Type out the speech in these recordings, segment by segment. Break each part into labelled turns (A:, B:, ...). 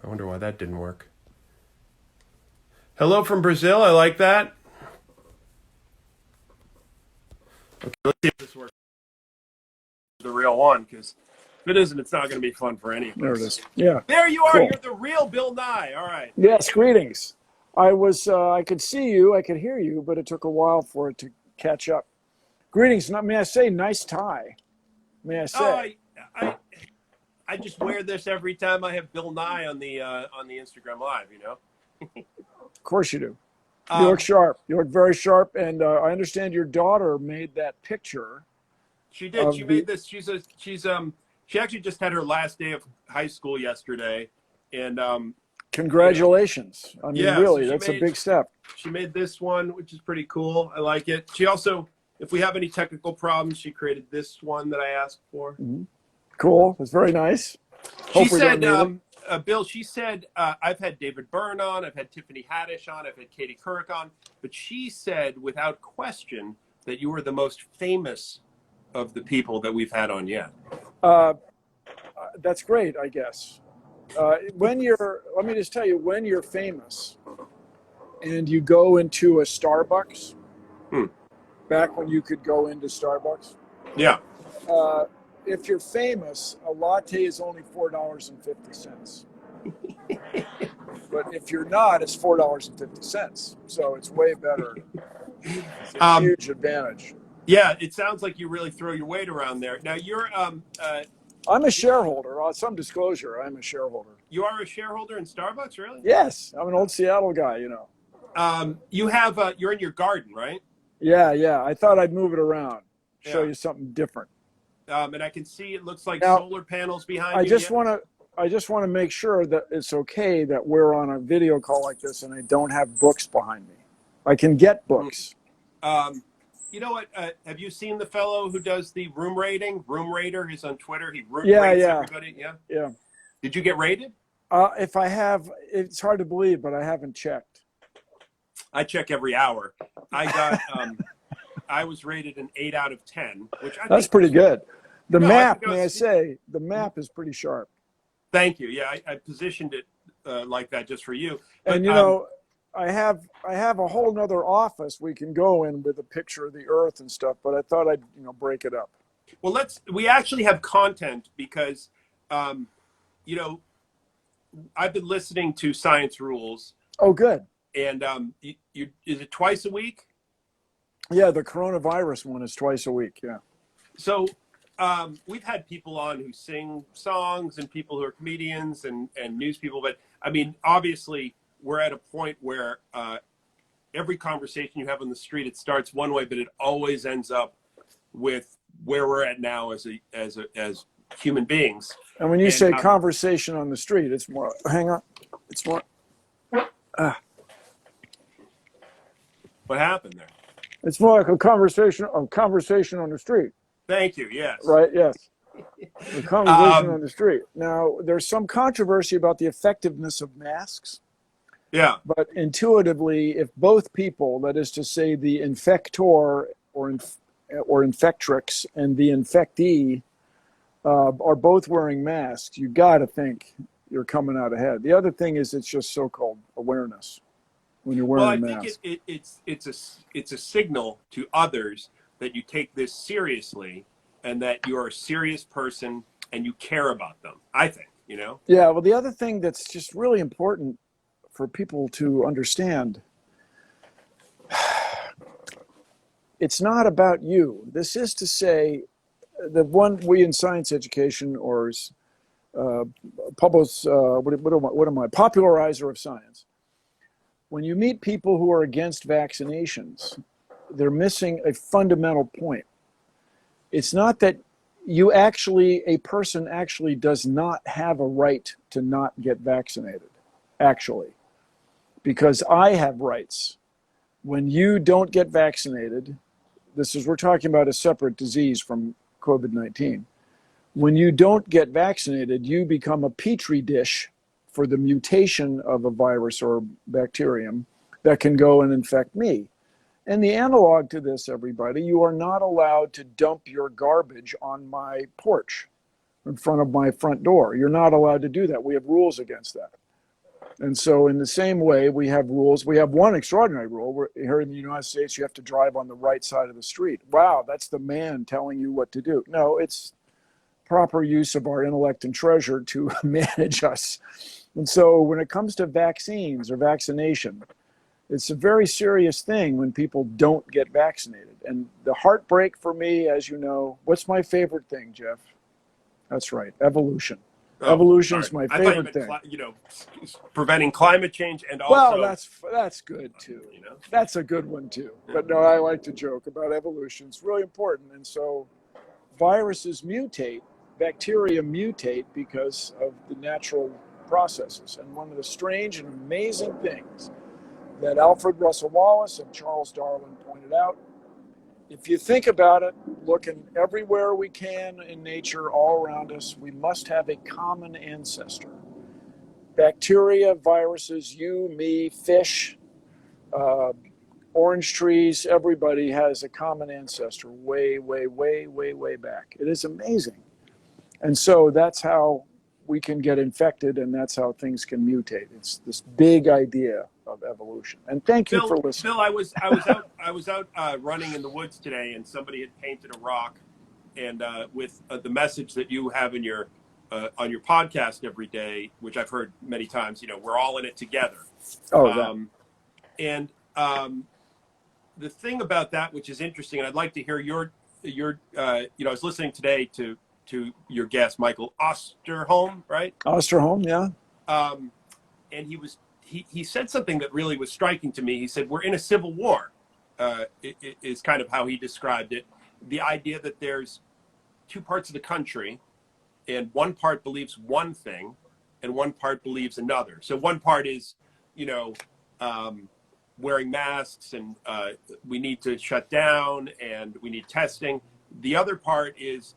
A: I wonder why that didn't work. Hello from Brazil. I like that. Okay, let's see if this works. The real one, because if it isn't, it's not going to be fun for any of us.
B: There it is. Yeah.
A: There you are.
B: Cool.
A: You're the real Bill Nye. All right.
B: Yes, greetings. I could see you, I could hear you, but it took a while for it to catch up. Greetings. May I say, nice tie? May I say?
A: Oh, I just wear this every time I have Bill Nye on the Instagram Live. You know.
B: Of course you do. You look sharp. You look very sharp, and I understand your daughter made that picture.
A: She did. She made this. She actually just had her last day of high school yesterday, and
B: congratulations. I mean,
A: yeah,
B: really,
A: so
B: that's a big step.
A: She made this one, which is pretty cool. I like it. She also, if we have any technical problems, she created this one that I asked for.
B: Mm-hmm. Cool. That's very nice.
A: She said, Bill, she said, I've had David Byrne on, I've had Tiffany Haddish on, I've had Couric on, but she said without question that you were the most famous of the people that we've had on yet.
B: That's great, I guess. Let me just tell you, when you're famous and you go into a Starbucks, back when you could go into Starbucks.
A: Yeah.
B: If you're famous, a latte is only $4.50. But if you're not, it's $4.50. So it's way better. It's a huge advantage.
A: Yeah, it sounds like you really throw your weight around there. Now you're
B: I'm a shareholder. Some disclosure, I'm a shareholder.
A: You are a shareholder in Starbucks, really?
B: Yes, I'm an old Seattle guy, you know.
A: You have you're in your garden, right?
B: Yeah. I thought I'd move it around, show you something different.
A: And I can see it looks like solar panels behind you.
B: I just want to make sure that it's okay that we're on a video call like this and I don't have books behind me. I can get books.
A: You know what? Have you seen the fellow who does the room rating? Rumerator. He's on Twitter. He rates everybody. Yeah. Did you get rated?
B: If I have, it's hard to believe, but I haven't checked.
A: I check every hour. I got. I was rated an 8 out of 10, which that's
B: pretty good. The map, may I say, the map is pretty sharp.
A: Thank you. Yeah, I positioned it like that just for you.
B: But, and you know, I have a whole nother office we can go in with a picture of the Earth and stuff, but I thought I'd break it up.
A: Well, we actually have content because, you know, I've been listening to Science Rules.
B: Oh, good.
A: And is it twice a week?
B: Yeah, the coronavirus one is twice a week. Yeah.
A: So we've had people on who sing songs and people who are comedians and news people. But I mean, obviously, we're at a point where every conversation you have on the street, it starts one way, but it always ends up with where we're at now as human beings.
B: And when you say conversation on the street, it's more. Hang on, it's more.
A: What happened there?
B: It's more like a conversation on the street.
A: Thank you. Yes.
B: Right. Yes. The conversation on the street. Now, there's some controversy about the effectiveness of masks.
A: Yeah.
B: But intuitively, if both people, that is to say, the infector or infectrix and the infectee, are both wearing masks, you got to think you're coming out ahead. The other thing is it's just so-called awareness. When you're wearing a mask.
A: I think it's a signal to others that you take this seriously and that you're a serious person and you care about them. I think, you know.
B: Yeah. Well, the other thing that's just really important for people to understand, it's not about you. This is to say, the one we in science education or popularizer of science. When you meet people who are against vaccinations, they're missing a fundamental point. It's not that a person actually does not have a right to not get vaccinated, actually, because I have rights. When you don't get vaccinated, we're talking about a separate disease from COVID-19. When you don't get vaccinated, you become a petri dish for the mutation of a virus or bacterium that can go and infect me. And the analog to this, everybody, you are not allowed to dump your garbage on my porch. in front of my front door. You're not allowed to do that. We have rules against that. And so in the same way, we have rules. We have one extraordinary rule. Here in the United States, you have to drive on the right side of the street. Wow, that's the man telling you what to do. No, it's proper use of our intellect and treasure to manage us. And so when it comes to vaccines or vaccination, it's a very serious thing when people don't get vaccinated. And the heartbreak for me, as you know, what's my favorite thing, Jeff? That's right, evolution.
A: Oh,
B: Evolution's
A: sorry.
B: my favorite thing.
A: Preventing climate change and also.
B: Well, that's good too.
A: You know?
B: That's a good one too. But no, I like to joke about evolution. It's really important. And so viruses mutate, bacteria mutate because of the natural processes. And one of the strange and amazing things that Alfred Russel Wallace and Charles Darwin pointed out, if you think about it, looking everywhere we can in nature all around us, we must have a common ancestor. Bacteria, viruses, you, me, fish, orange trees, everybody has a common ancestor way, way, way, way, way back. It is amazing. And so that's how we can get infected, and that's how things can mutate. It's this big idea of evolution. And thank you for listening.
A: Bill, I was out running in the woods today, and somebody had painted a rock, and with the message that you have in your on your podcast every day, which I've heard many times. You know, we're all in it together. The thing about that, which is interesting, and I'd like to hear your I was listening today to your guest, Michael Osterholm, right?
B: Osterholm, yeah.
A: And he said something that really was striking to me. He said, we're in a civil war, is kind of how he described it. The idea that there's two parts of the country, and one part believes one thing, and one part believes another. So one part is, wearing masks, and we need to shut down, and we need testing. The other part is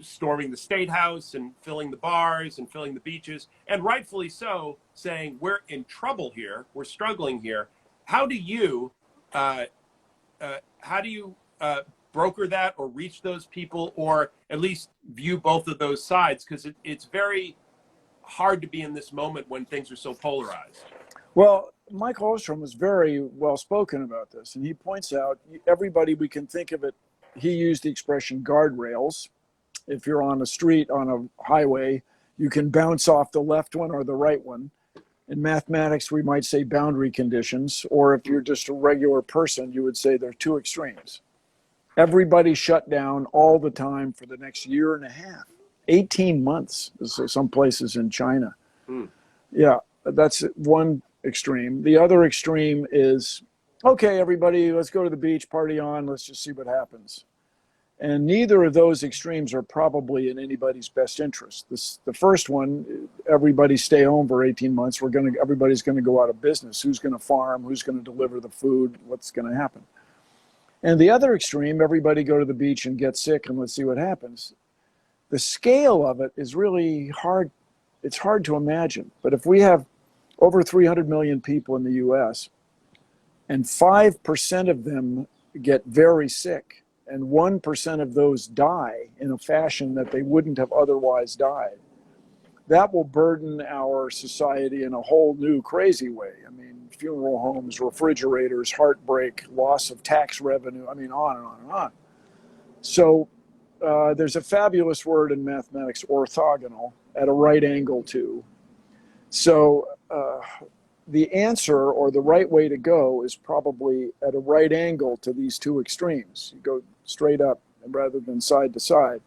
A: storming the State House and filling the bars and filling the beaches, and rightfully so, saying we're in trouble here, we're struggling here. How do you broker that, or reach those people, or at least view both of those sides? Because it's very hard to be in this moment when things are so polarized.
B: Well, Michael Ostrom was very well spoken about this, and he points out everybody, we can think of it, he used the expression guardrails. If you're on a street, on a highway, you can bounce off the left one or the right one. In mathematics, we might say boundary conditions, or if you're just a regular person, you would say there are two extremes. Everybody shut down all the time for the next year and a half, 18 months, some places in China. Yeah, that's one extreme. The other extreme is, okay, everybody, let's go to the beach, party on, let's just see what happens. And neither of those extremes are probably in anybody's best interest. The first one, everybody stay home for 18 months. Everybody's going to go out of business. Who's going to farm? Who's going to deliver the food? What's going to happen? And the other extreme, everybody go to the beach and get sick, and let's see what happens. The scale of it is really hard. It's hard to imagine. But if we have over 300 million people in the U.S., and 5% of them get very sick, and 1% of those die in a fashion that they wouldn't have otherwise died, that will burden our society in a whole new crazy way. I mean, funeral homes, refrigerators, heartbreak, loss of tax revenue, I mean, on and on and on. So there's a fabulous word in mathematics, orthogonal, at a right angle to. So the answer, or the right way to go, is probably at a right angle to these two extremes. You go straight up rather than side to side.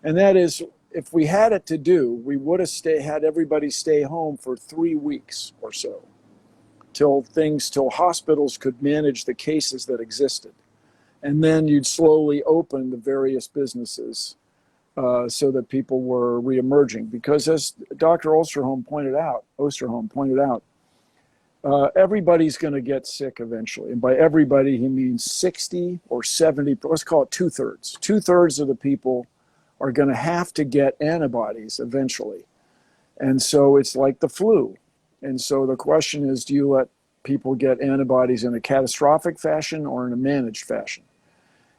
B: And that is, if we had it to do, we would have had everybody stay home for 3 weeks or so, till hospitals could manage the cases that existed. And then you'd slowly open the various businesses so that people were reemerging. Because as Dr. Osterholm pointed out, everybody's going to get sick eventually. And by everybody, he means 60 or 70, let's call it 2/3. 2/3 of the people are going to have to get antibodies eventually. And so it's like the flu. And so the question is, do you let people get antibodies in a catastrophic fashion or in a managed fashion?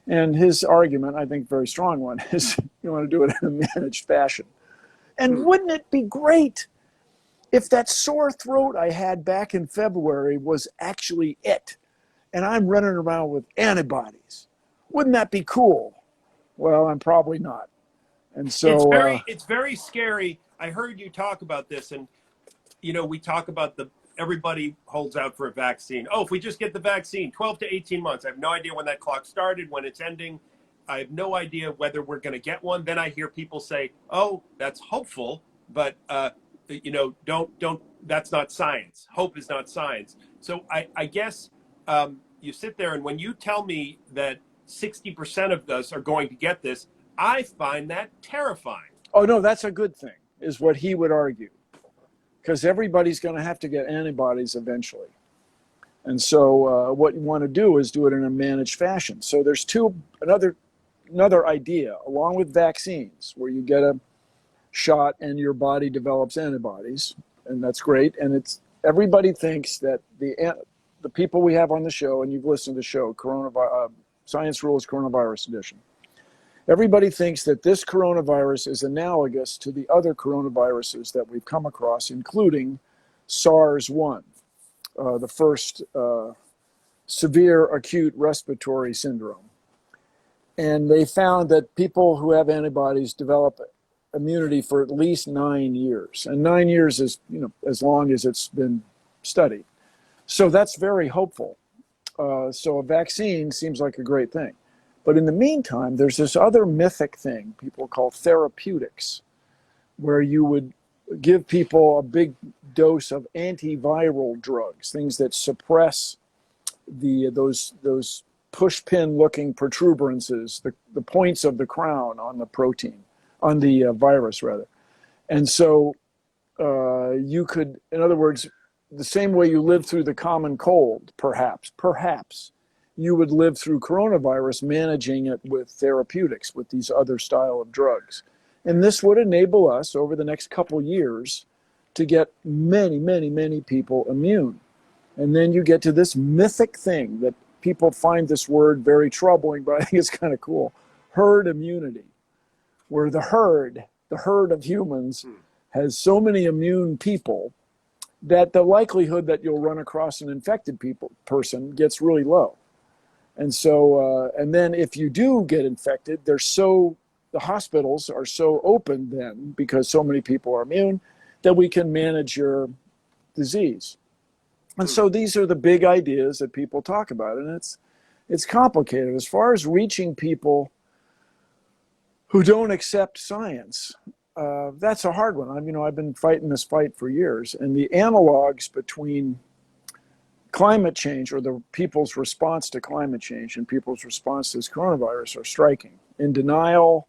B: And his argument, I think very strong one, is You want to do it in a managed fashion. And wouldn't it be great if that sore throat I had back in February was actually it, and I'm running around with antibodies? Wouldn't that be cool? Well, I'm probably not. And so,
A: it's very scary. I heard you talk about this, and we talk about everybody holds out for a vaccine. Oh, if we just get the vaccine, 12 to 18 months. I have no idea when that clock started, when it's ending. I have no idea whether we're going to get one. Then I hear people say, "Oh, that's hopeful, but don't. That's not science. Hope is not science." So I guess you sit there, and when you tell me that 60% of us are going to get this, I find that terrifying.
B: oh no, that's a good thing, is what he would argue, because everybody's going to have to get antibodies eventually. And so what you want to do is do it in a managed fashion. So there's another idea, along with vaccines, where you get a shot and your body develops antibodies, and that's great. And everybody thinks that the people we have on the show, and you've listened to the show, Science Rules Coronavirus Edition, everybody thinks that this coronavirus is analogous to the other coronaviruses that we've come across, including SARS-1, the first severe acute respiratory syndrome. And they found that people who have antibodies develop immunity for at least 9 years. And 9 years is, as long as it's been studied. So that's very hopeful. So a vaccine seems like a great thing. But in the meantime, there's this other mythic thing people call therapeutics, where you would give people a big dose of antiviral drugs, things that suppress those pushpin-looking protuberances, the points of the crown on the protein, on the virus rather. And so you could, in other words, the same way you live through the common cold, perhaps, you would live through coronavirus managing it with therapeutics, with these other style of drugs. And this would enable us over the next couple years to get many, many, many people immune. And then you get to this mythic thing that people find this word very troubling, but I think it's kind of cool: herd immunity, where the herd of humans has so many immune people that the likelihood that you'll run across an infected person gets really low. And so, and then if you do get infected, the hospitals are so open then, because so many people are immune, that we can manage your disease. And so these are the big ideas that people talk about, and it's complicated. As far as reaching people who don't accept science, that's a hard one. I've been fighting this fight for years, and the analogs between climate change, or the people's response to climate change and people's response to this coronavirus, are striking. In denial,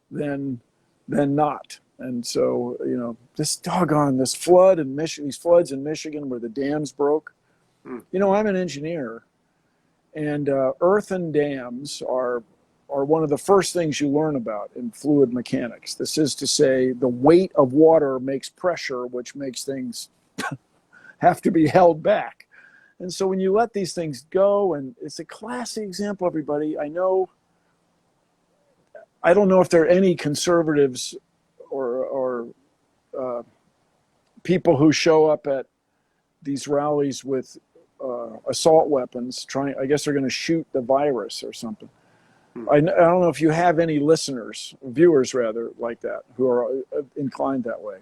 B: then not. And so, this flood in Michigan, these floods in Michigan where the dams broke. I'm an engineer, and earthen dams are one of the first things you learn about in fluid mechanics. This is to say, the weight of water makes pressure, which makes things have to be held back. And so when you let these things go, and it's a classic example, everybody, I don't know if there are any conservatives or people who show up at these rallies with assault weapons, I guess they're going to shoot the virus or something. I don't know if you have any viewers rather, like that, who are inclined that way.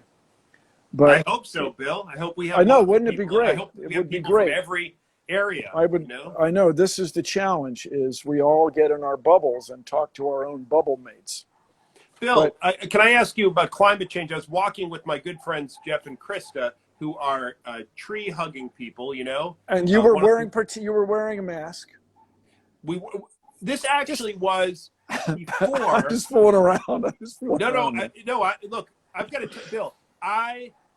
B: But
A: I hope so, Bill. I hope we have.
B: I know, wouldn't it be
A: people.
B: great?
A: I hope
B: It would be great.
A: From every area.
B: I know this is the challenge: is we all get in our bubbles and talk to our own bubble mates.
A: Bill, can I ask you about climate change? I was walking with my good friends Jeff and Krista, who are tree hugging people.
B: And you were wearing a mask.
A: This actually was before.
B: I'm just fooling around.
A: Look, I've got to tell Bill.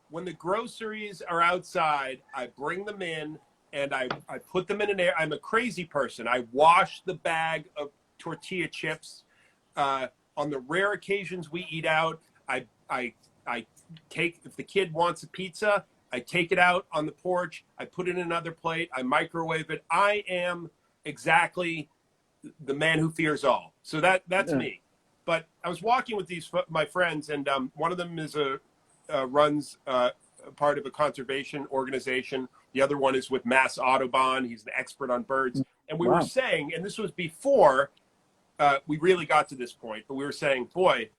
A: When the groceries are outside, I bring them in and I put them in an air. I'm a crazy person. I wash the bag of tortilla chips. On the rare occasions we eat out, I take, if the kid wants a pizza, I take it out on the porch. I put it in another plate. I microwave it. I am exactly the man who fears all. So that's me. But I was walking with my friends, and one of them is runs part of a conservation organization. The other one is with Mass Audubon. He's an expert on birds. And we were saying, and this was before we really got to this point, but we were saying, boy,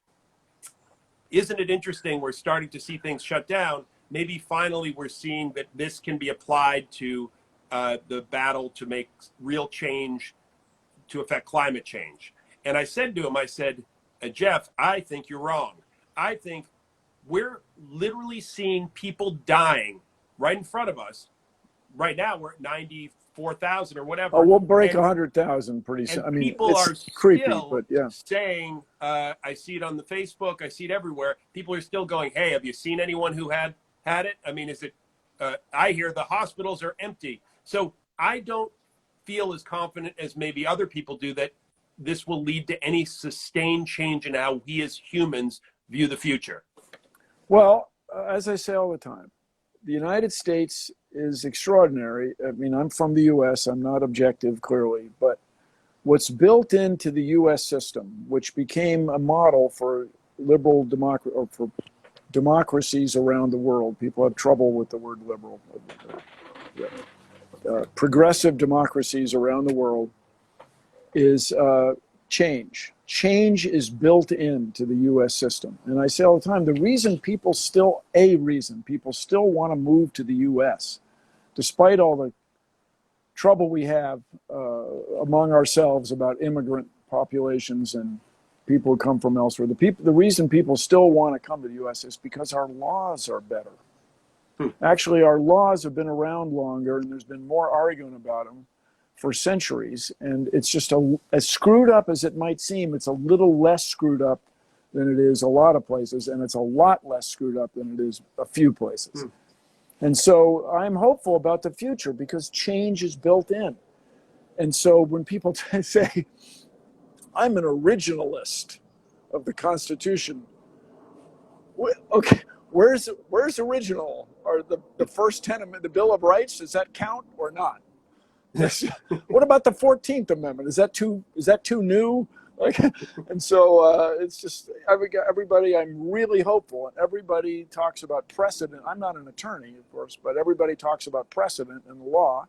A: isn't it interesting? We're starting to see things shut down. Maybe finally we're seeing that this can be applied to the battle to make real change to affect climate change. And I said to him, I said, Jeff, I think you're wrong. I think we're literally seeing people dying right in front of us. Right now, we're at 94,000 or whatever.
B: Oh, we'll break 100,000 pretty soon. I mean,
A: people are
B: creepy,
A: still
B: but yeah.
A: saying, I see it on the Facebook, I see it everywhere. People are still going, hey, have you seen anyone who had it? I mean, is it, I hear the hospitals are empty. So I don't feel as confident as maybe other people do that this will lead to any sustained change in how we as humans view the future.
B: Well, as I say all the time, the United States is extraordinary. I mean, I'm from the U.S. I'm not objective, clearly, but what's built into the U.S. system, which became a model for liberal democracy or for democracies around the world. People have trouble with the word liberal. Progressive democracies around the world is change. Change is built into the U.S. system. And I say all the time, the reason people still want to move to the U.S., despite all the trouble we have among ourselves about immigrant populations and people who come from elsewhere, the reason people still want to come to the U.S. is because our laws are better. Actually, our laws have been around longer, and there's been more arguing about them for centuries, and it's just as screwed up as it might seem. It's a little less screwed up than it is a lot of places, and it's a lot less screwed up than it is a few places. And so I'm hopeful about the future because change is built in. And so when people say, I'm an originalist of the Constitution, okay, where's original? Are the first 10 the Bill of Rights, does that count or not? What about the 14th Amendment? Is that too new? And so it's just everybody. I'm really hopeful, and everybody talks about precedent. I'm not an attorney, of course, but everybody talks about precedent in the law,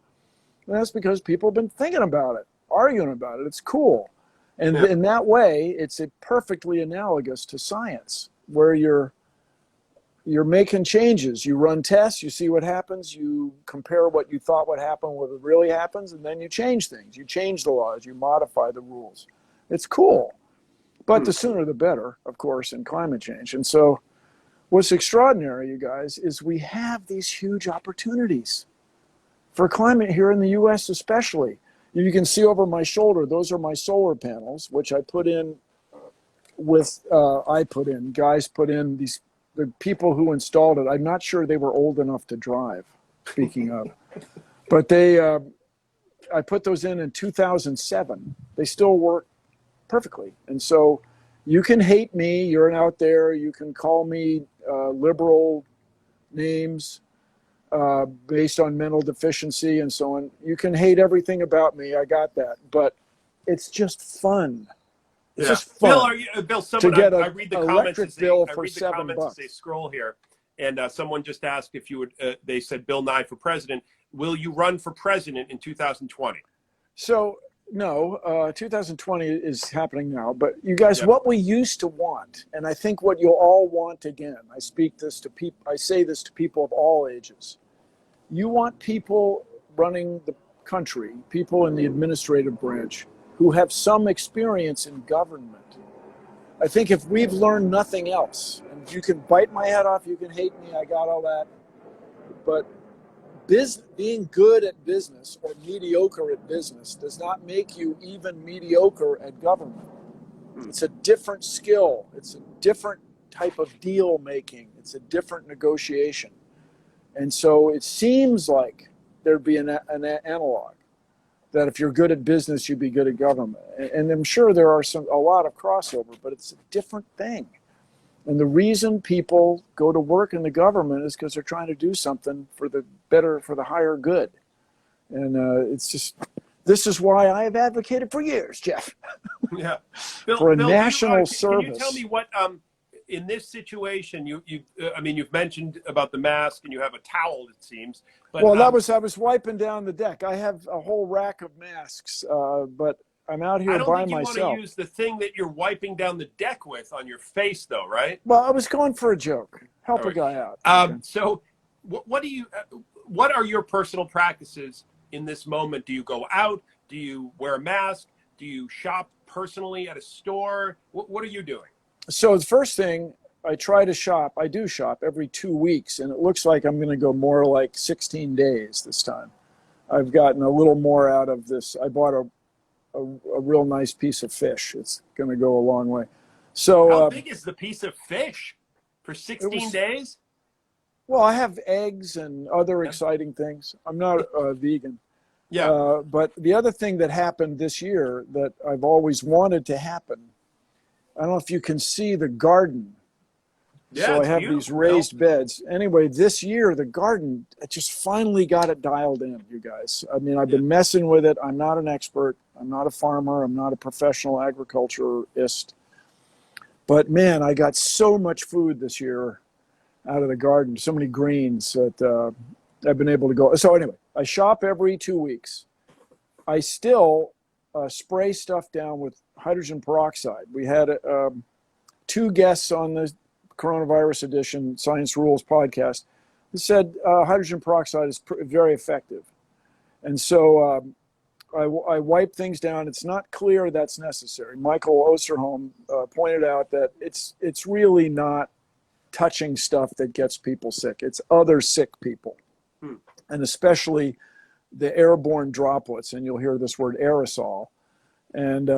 B: and that's because people have been thinking about it, arguing about it. It's cool, and in that way, it's perfectly analogous to science, where you're making changes. You run tests, you see what happens, you compare what you thought would happen with what really happens, and then you change things. You change the laws, you modify the rules. It's cool. But the sooner the better, of course, in climate change. And so what's extraordinary, you guys, is we have these huge opportunities for climate here in the U.S. especially. You can see over my shoulder, those are my solar panels, which I put in guys put in these. The people who installed it, I'm not sure they were old enough to drive, speaking of. But I put those in 2007. They still work perfectly. And so you can hate me, you're out there, you can call me liberal names based on mental deficiency and so on. You can hate everything about me, I got that. But it's just fun. It's just fun.
A: Bill, someone, I read the comments as
B: $7.
A: They scroll here, and someone just asked if you would. They said Bill Nye for president. Will you run for president in 2020?
B: So no, 2020 is happening now. But you guys, what we used to want, and I think what you'll all want again. I say this to people of all ages. You want people running the country, people in the administrative branch, who have some experience in government. I think if we've learned nothing else, and you can bite my head off, you can hate me, I got all that, but being good at business or mediocre at business does not make you even mediocre at government. It's a different skill. It's a different type of deal making. It's a different negotiation. And so it seems like there'd be an analog. That if you're good at business, you'd be good at government. And I'm sure there are a lot of crossover, but it's a different thing. And the reason people go to work in the government is because they're trying to do something for the higher good. And this is why I have advocated for years, Jeff.
A: Yeah.
B: for a
A: Bill,
B: national
A: can you tell
B: service.
A: me what, in this situation, I mean, you've mentioned about the mask and you have a towel, it seems, but
B: Well, I was wiping down the deck. I have a whole rack of masks, but I'm out
A: I
B: here
A: don't
B: by
A: think you want to
B: myself.
A: use the thing that you're wiping down the deck with on your face, though, right?
B: Well, I was going for a joke.
A: All
B: Help a
A: right.
B: guy out. Okay.
A: So, what are your personal practices in this moment? Do you go out? Do you wear a mask? Do you shop personally at a store? What are you doing?
B: So the first thing, I try to shop. I do shop every 2 weeks, and it looks like I'm going to go more like 16 days this time. I've gotten a little more out of this. I bought a real nice piece of fish. It's going to go a long way. So
A: How big is the piece of fish for
B: it
A: 16
B: was,
A: days?
B: well, I have eggs and other
A: Yeah.
B: exciting things. I'm not vegan.
A: Yeah.
B: But the other thing that happened this year that I've always wanted to happen, I don't know if you can see the garden.
A: Yeah,
B: So I
A: it's
B: have these
A: beautiful, Bill.
B: raised beds. Anyway, this year, the garden, I just finally got it dialed in, you guys. I mean, I've been messing with it. I'm not an expert. I'm not a farmer. I'm not a professional agriculturist. But man, I got so much food this year out of the garden, so many greens that I've been able to go. So anyway, I shop every 2 weeks. I still spray stuff down with hydrogen peroxide. We had 2 guests on the Coronavirus Edition Science Rules podcast who said hydrogen peroxide is very effective. And so I wipe things down. It's not clear that's necessary. Michael Osterholm pointed out that it's really not touching stuff that gets people sick. It's other sick people, and especially the airborne droplets. And you'll hear this word aerosol. And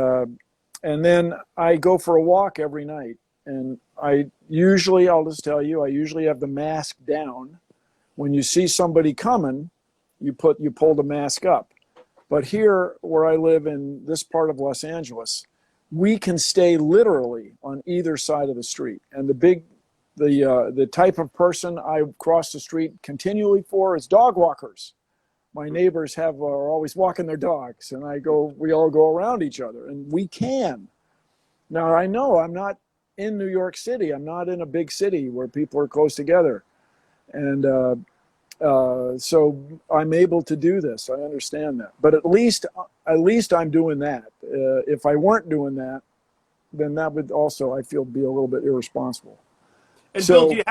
B: then I go for a walk every night. And I'll just tell you, I usually have the mask down. When you see somebody coming, you pull the mask up. But here, where I live in this part of Los Angeles, we can stay literally on either side of the street. And the type of person I cross the street continually for is dog walkers. My neighbors are always walking their dogs, and we all go around each other, and we can. Now, I know I'm not in New York City. I'm not in a big city where people are close together. And so I'm able to do this. I understand that. But at least I'm doing that. If I weren't doing that, then that would also, I feel, be a little bit irresponsible.
A: And
B: So,
A: Bill, do you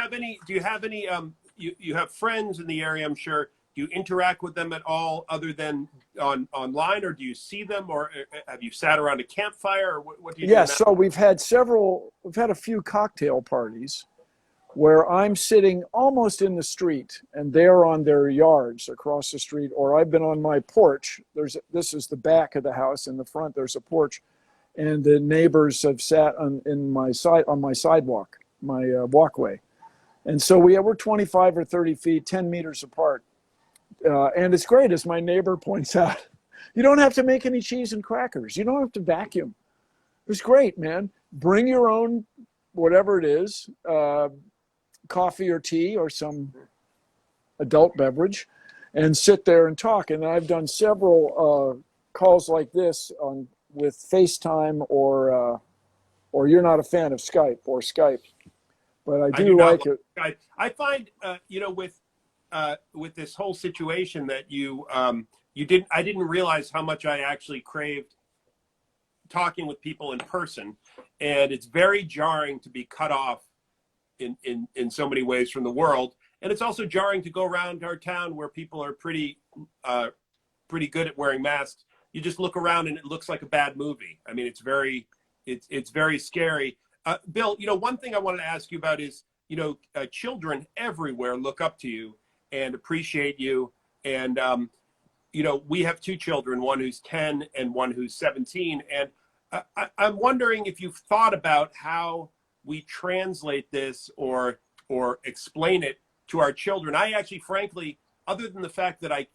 A: have any you have friends in the area, I'm sure. Do you interact with them at all other than online, or do you see them, or have you sat around a campfire, or what do you do now?
B: yes, so we've had a few cocktail parties where I'm sitting almost in the street and they're on their yards across the street, or I've been on my porch. This is the back of the house. In the front, there's a porch, and the neighbors have sat on my sidewalk, my walkway. And so we're 25 or 30 feet, 10 meters apart. And it's great, as my neighbor points out. You don't have to make any cheese and crackers. You don't have to vacuum. It's great, man. Bring your own, whatever it is, coffee or tea or some adult beverage, and sit there and talk. And I've done several calls like this with FaceTime or you're not a fan of Skype or Skype, but I do like it.
A: I find with this whole situation that I didn't realize how much I actually craved talking with people in person, and it's very jarring to be cut off in so many ways from the world. And it's also jarring to go around our town where people are pretty good at wearing masks. You just look around and it looks like a bad movie. I mean, it's very scary. Bill, one thing I wanted to ask you about is, children everywhere look up to you and appreciate you. And, we have 2 children, one who's 10 and one who's 17. And I'm wondering if you've thought about how we translate this or explain it to our children. I actually, frankly, other than the fact that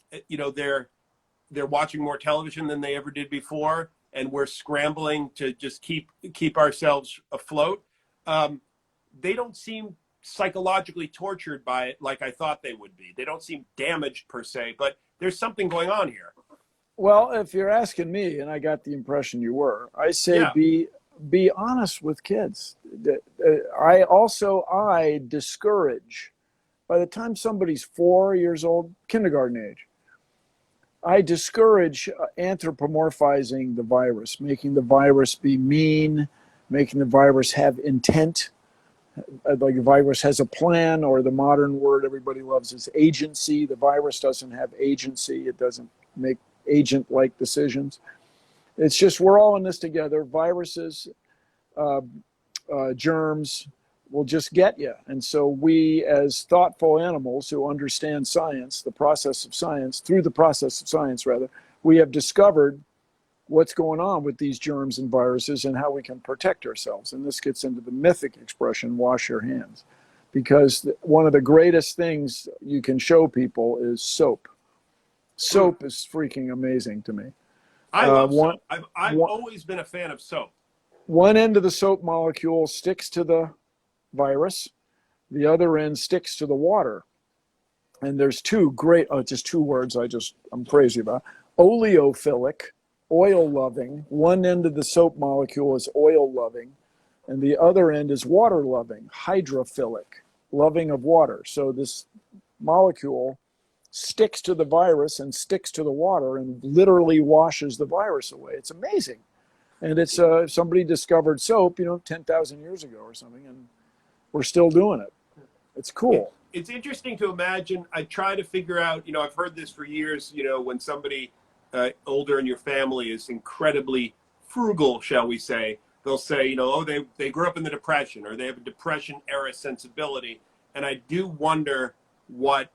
A: they're watching more television than they ever did before, and we're scrambling to just keep ourselves afloat, they don't seem psychologically tortured by it like I thought they would be. They don't seem damaged per se, but there's something going on here.
B: Well, if you're asking me, and I got the impression you were, I say
A: Yeah.
B: be honest with kids. I discourage, by the time somebody's 4 years old, kindergarten age, I discourage anthropomorphizing the virus, making the virus be mean, making the virus have intent, like the virus has a plan, or the modern word everybody loves is agency. The virus doesn't have agency. It doesn't make agent-like decisions. It's just we're all in this together. Viruses, uh, germs will just get you. And so we, as thoughtful animals who understand science, the process of science, through the process of science rather, we have discovered what's going on with these germs and viruses and how we can protect ourselves. And this gets into the mythic expression, wash your hands. Because one of the greatest things you can show people is soap. Soap is freaking amazing to me.
A: I love
B: One,
A: soap. I've
B: one,
A: always been a fan of soap.
B: one end of the soap molecule sticks to the virus, the other end sticks to the water. And there's two great, just two words I'm crazy about. Oleophilic, oil loving. One end of the soap molecule is oil loving, and the other end is water loving, hydrophilic, loving of water. So this molecule sticks to the virus and sticks to the water and literally washes the virus away. It's amazing. And it's somebody discovered soap, 10,000 years ago or something, and we're still doing it. It's cool.
A: It's interesting to imagine. I try to figure out, I've heard this for years, when somebody older in your family is incredibly frugal, shall we say, they'll say, oh, they grew up in the Depression, or they have a Depression era sensibility. And I do wonder what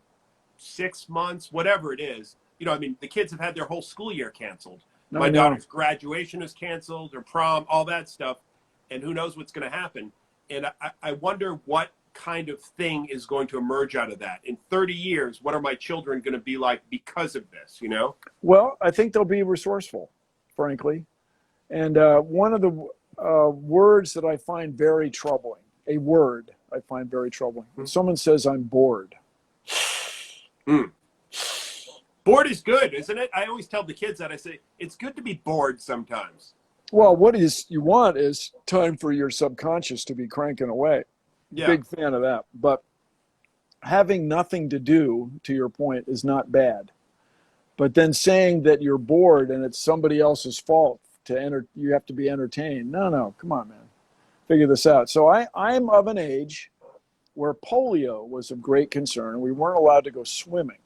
A: 6 months, whatever it is, the kids have had their whole school year canceled. My daughter's graduation is canceled, her prom, all that stuff. And who knows what's going to happen. And I wonder what kind of thing is going to emerge out of that. In 30 years, what are my children going to be like because of this,
B: Well, I think they'll be resourceful, frankly. And one of the words that I find very troubling, a word I find very troubling, when someone says, I'm bored.
A: Bored is good, isn't it? I always tell the kids that. I say, it's good to be bored sometimes.
B: Well, what you want is time for your subconscious to be cranking away. Yeah. Big fan of that. But having nothing to do, to your point, is not bad. But then saying that you're bored and it's somebody else's fault you have to be entertained. No, come on, man. Figure this out. So I'm of an age where polio was of great concern. We weren't allowed to go swimming.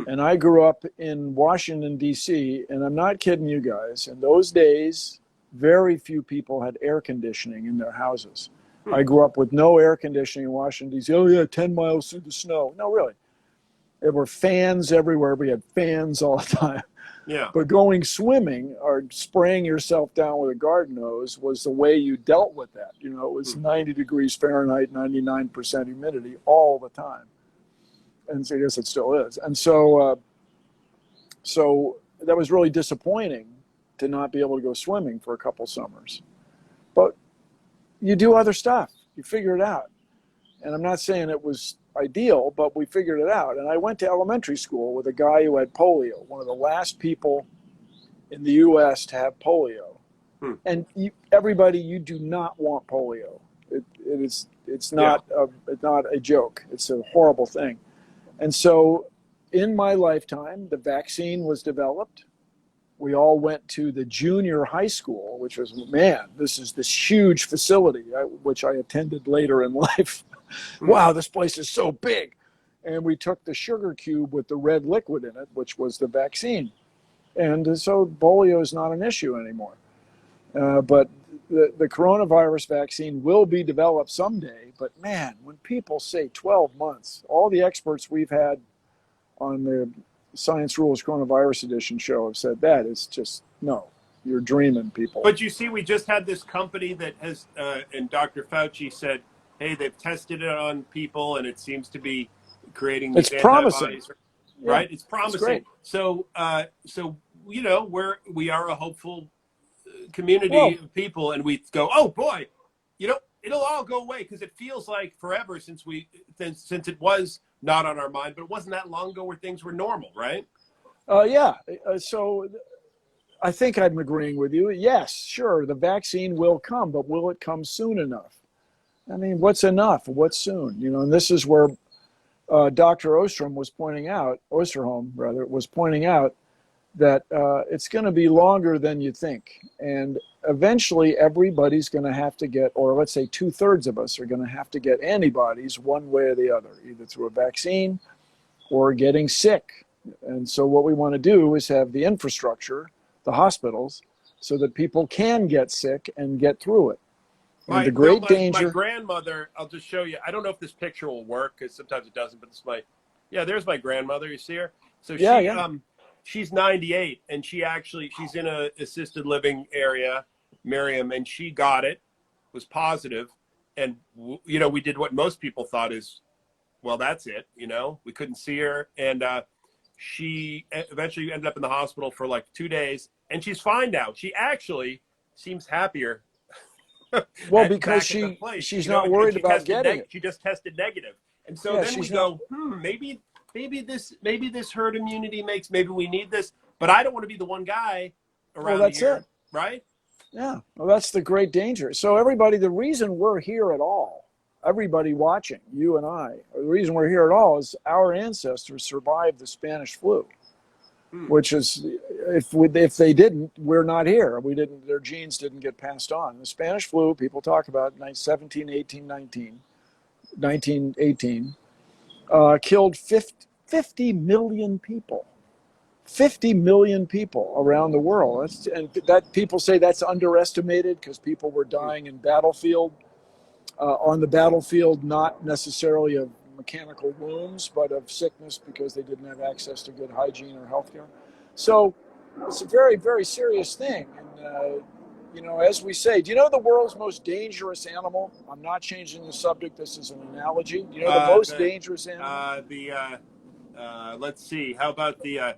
B: And I grew up in Washington, D.C., and I'm not kidding you guys. In those days, very few people had air conditioning in their houses. I grew up with no air conditioning in Washington, D.C. Oh, yeah, 10 miles through the snow. No, really. There were fans everywhere. We had fans all the time.
A: Yeah.
B: But going swimming or spraying yourself down with a garden hose was the way you dealt with that. It was 90 degrees Fahrenheit, 99% humidity all the time. And so I guess it still is. And so that was really disappointing to not be able to go swimming for a couple summers. But you do other stuff. You figure it out. And I'm not saying it was ideal, but we figured it out. And I went to elementary school with a guy who had polio, one of the last people in the U.S. to have polio. And everybody, you do not want polio. It's not a joke. It's a horrible thing. And so in my lifetime, the vaccine was developed. We all went to the junior high school, which was, this is this huge facility, which I attended later in life. Wow, this place is so big. And we took the sugar cube with the red liquid in it, which was the vaccine. And so polio is not an issue anymore. But the coronavirus vaccine will be developed someday. But man, when people say 12 months, all the experts we've had on the Science Rules Coronavirus Edition show have said that is just, no, you're dreaming, people.
A: But you see, we just had this company that has, and Dr. Fauci said, hey, they've tested it on people and it seems to be creating these
B: antibodies.
A: Right? It's promising.
B: It's great.
A: So, we are a hopeful community of people, and we go, oh boy, it'll all go away, because it feels like forever since it was not on our mind, but it wasn't that long ago where things were normal, right?
B: Yeah. So I think I'm agreeing with you. Yes, sure, the vaccine will come, but will it come soon enough? I mean, what's enough? What's soon? You know, and this is where Dr. Osterholm rather, was pointing out that it's going to be longer than you think. And eventually everybody's going to have to get, or let's say 2/3 of us are going to have to get antibodies one way or the other, either through a vaccine or getting sick. And so what we want to do is have the infrastructure, the hospitals, so that people can get sick and get through it. And the great
A: My
B: danger.
A: grandmother, I'll just show you. I don't know if this picture will work because sometimes it doesn't, but yeah, there's my grandmother. You see her? So
B: Yeah, yeah.
A: she's 98 and she's in a assisted living area, Miriam, and she got it, was positive. And, you know, we did what most people thought is, well, that's it. You know, we couldn't see her. And she eventually ended up in the hospital for like 2 days and she's fine now. She actually seems happier.
B: Well, because she's not worried about getting it.
A: She just tested negative. And so
B: Yeah,
A: then we go, maybe this herd immunity maybe we need this, but I don't want to be the one guy around
B: that's
A: here,
B: it.
A: right?
B: Yeah, well, that's the great danger. So everybody, the reason we're here at all, everybody watching, you and I, the reason we're here at all is our ancestors survived the Spanish flu, which is, if they didn't, we're not here. Their genes didn't get passed on. The Spanish flu, people talk about 17, 18, 19, 1918, killed 50 million people. 50 million people around the world. And that people say that's underestimated because people were dying in on the battlefield, not necessarily of mechanical wounds, but of sickness because they didn't have access to good hygiene or healthcare. So it's a very, very serious thing. And, you know, as we say, do you know the world's most dangerous animal? I'm not changing the subject. This is an analogy. Do you know the most dangerous animal?
A: Let's see. How about the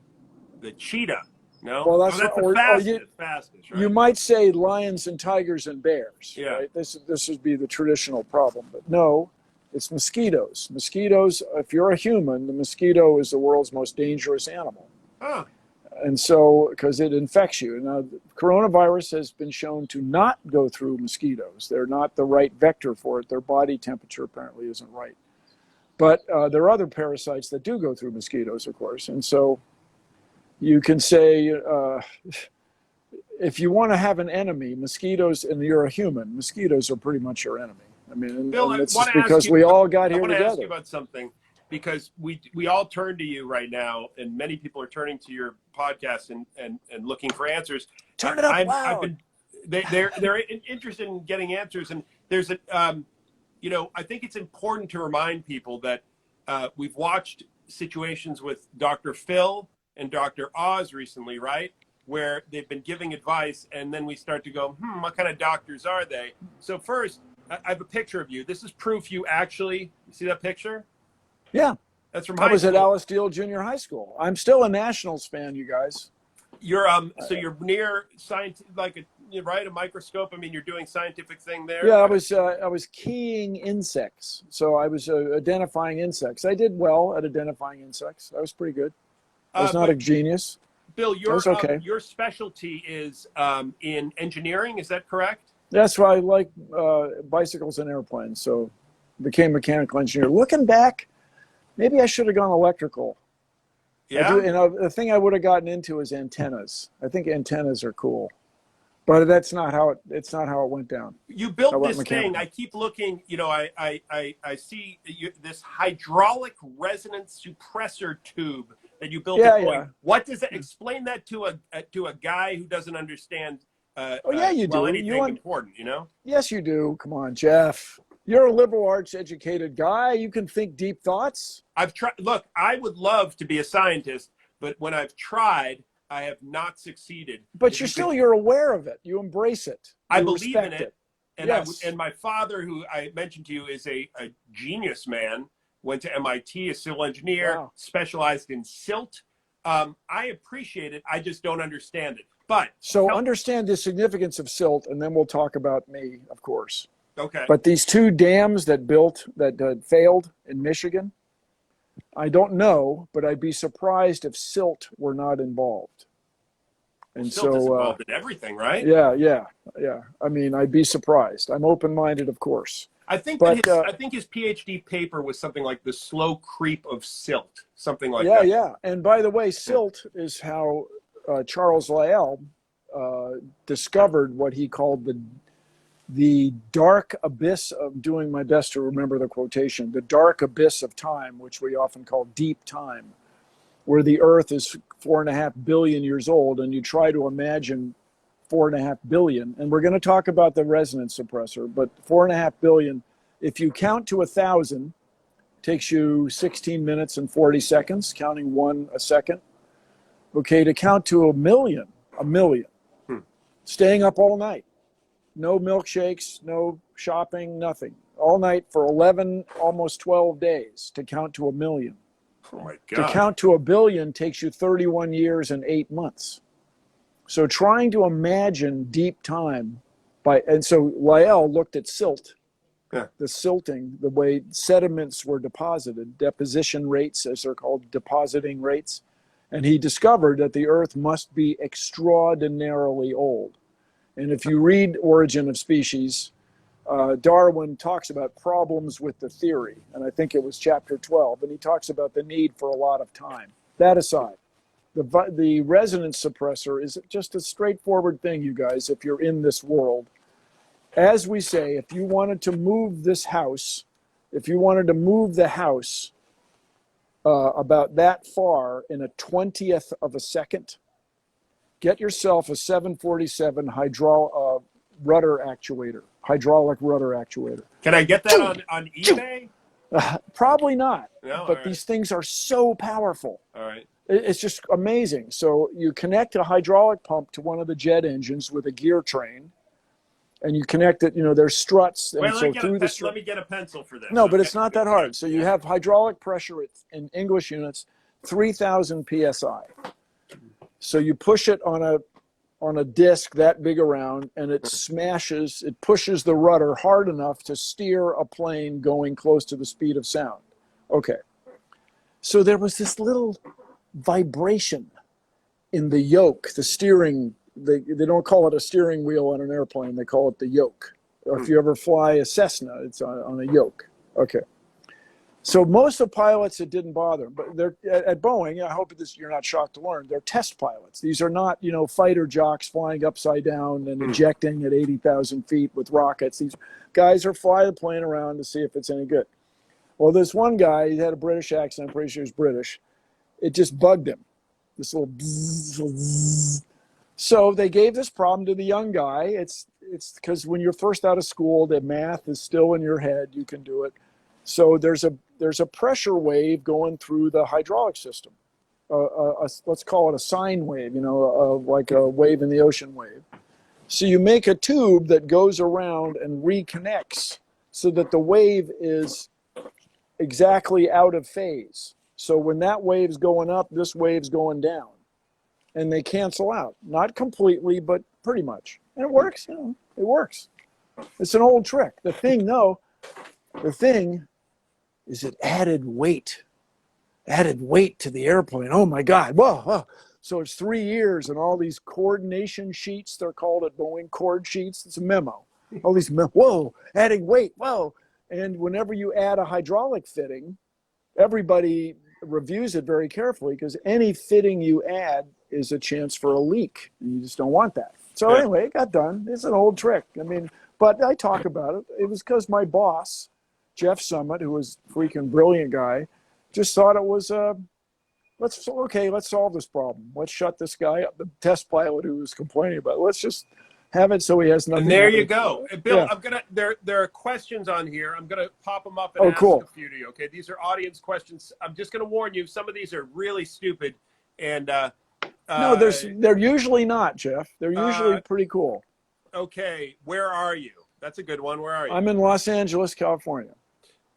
A: cheetah? No?
B: Well, that's
A: the fastest, right?
B: You might say lions and tigers and bears.
A: Yeah.
B: Right? This would be the traditional problem, but no, it's mosquitoes. Mosquitoes. If you're a human, the mosquito is the world's most dangerous animal.
A: Huh.
B: And so, because it infects you. Now, coronavirus has been shown to not go through mosquitoes. They're not the right vector for it. Their body temperature apparently isn't right. But there are other parasites that do go through mosquitoes, of course. And so you can say, if you want to have an enemy, mosquitoes, and you're a human, mosquitoes are pretty much your enemy. I mean,
A: Bill,
B: and it's because we all got here together.
A: I want to ask you about something, because we all turn to you right now, and many people are turning to your podcast and looking for answers.
B: Turn it up loud.
A: They're interested in getting answers, and there's you know, I think it's important to remind people that we've watched situations with Dr. Phil and Dr. Oz recently, right? Where they've been giving advice, and then we start to go, what kind of doctors are they? So first, I have a picture of you. This is proof you see that picture?
B: Yeah.
A: That's from
B: I was
A: high
B: at
A: school.
B: Alice Deal Junior High School. I'm still a Nationals fan, you guys.
A: You're so you're near science, like a microscope. I mean, you're doing scientific thing there.
B: Yeah, I was keying insects. So I was identifying insects. I did well at identifying insects. I was pretty good. I was not a genius.
A: Bill,
B: okay.
A: Your specialty is in engineering. Is that correct?
B: That's why I like bicycles and airplanes. So became mechanical engineer. Looking back, maybe I should have gone electrical.
A: Yeah.
B: The thing I would have gotten into is antennas. I think antennas are cool, but that's not how it went down.
A: You built this thing. I keep looking. You know, I see this hydraulic resonance suppressor tube that you built.
B: Yeah.
A: What does that? Explain that to a guy who doesn't understand.
B: You do.
A: Anything important, you know?
B: Yes, you do. Come on, Jeff. You're a liberal arts educated guy. You can think deep thoughts.
A: I've tried. Look, I would love to be a scientist, but when I've tried, I have not succeeded.
B: But you're aware of it. You embrace it.
A: I believe in it. And
B: yes.
A: And my father, who I mentioned to you, is a genius man. Went to MIT, a civil engineer, specialized in silt. I appreciate it. I just don't understand it. But
B: understand the significance of silt, and then we'll talk about me, of course.
A: Okay.
B: But these two dams that failed in Michigan, I don't know, but I'd be surprised if silt were not involved. And
A: Silt is
B: so,
A: involved in everything, right?
B: yeah. I mean, I'd be surprised. I'm open-minded, of course.
A: I think
B: But
A: his PhD paper was something like the slow creep of silt, something like
B: yeah,
A: that.
B: yeah. And by the way, silt is how Charles Lyell discovered what he called the dark abyss of, doing my best to remember the quotation, the dark abyss of time, which we often call deep time, where the Earth is 4.5 billion years old, and you try to imagine 4.5 billion. And we're going to talk about the resonance suppressor, but 4.5 billion, if you count to 1,000, takes you 16 minutes and 40 seconds, counting one a second. Okay, to count to a million, staying up all night. No milkshakes, no shopping, nothing. All night for 11, almost 12 days to count to a million.
A: Oh my
B: To
A: God.
B: count to a billion takes you 31 years and 8 months. So trying to imagine deep time and so Lyell looked at silt, the silting, the way sediments were deposited, deposition rates, as they're called, depositing rates. And he discovered that the Earth must be extraordinarily old. And if you read Origin of Species, Darwin talks about problems with the theory, and I think it was chapter 12, and he talks about the need for a lot of time. That aside, the resonance suppressor is just a straightforward thing, you guys, if you're in this world. As we say, if you wanted to move this house, if you wanted to move the house about that far in a 20th of a second, get yourself a 747 hydraulic rudder actuator.
A: Can I get that on eBay?
B: Probably not,
A: No,
B: but these things are so powerful.
A: All right.
B: It's just amazing. So you connect a hydraulic pump to one of the jet engines with a gear train, and you connect it, there's struts. And
A: Well,
B: so
A: let me get a pencil for this.
B: No, but it's not that hard. So you have hydraulic pressure in English units, 3,000 PSI. So you push it on a disc that big around, and it pushes the rudder hard enough to steer a plane going close to the speed of sound. Okay. So there was this little vibration in the yoke, the steering. They don't call it a steering wheel on an airplane. They call it the yoke. Or if you ever fly a Cessna, it's on a yoke. Okay. So most of the pilots, it didn't bother. But they're at Boeing, I hope you're not shocked to learn, they're test pilots. These are not, fighter jocks flying upside down and ejecting at 80,000 feet with rockets. These guys are flying the plane around to see if it's any good. Well, this one guy, he had a British accent. I'm pretty sure he's British. It just bugged him. This little bzzz. So they gave this problem to the young guy. It's because when you're first out of school, the math is still in your head. You can do it. So there's a pressure wave going through the hydraulic system. Let's call it a sine wave, like a wave in the ocean wave. So you make a tube that goes around and reconnects so that the wave is exactly out of phase. So when that wave's going up, this wave's going down. And they cancel out. Not completely, but pretty much. And it works, it works. It's an old trick. The thing is it added weight to the airplane. Oh my God, whoa. So it's 3 years and all these coordination sheets, they're called at Boeing cord sheets. It's a memo. All these, adding weight, whoa. And whenever you add a hydraulic fitting, everybody reviews it very carefully because any fitting you add is a chance for a leak. You just don't want that. So anyway, it got done. It's an old trick. But I talk about it. It was because my boss, Jeff Summit, who was a freaking brilliant guy, just thought it was, let's solve this problem. Let's shut this guy up, the test pilot who was complaining about it. Let's just have it so he has nothing.
A: And there you go. Bill, yeah. There are questions on here. I'm going to pop them up and ask a few to you. Okay. These are audience questions. I'm just going to warn you. Some of these are really stupid. And,
B: no, they're usually not, Jeff. They're usually pretty cool.
A: Okay. Where are you? That's a good one. Where are you?
B: I'm in Los Angeles, California.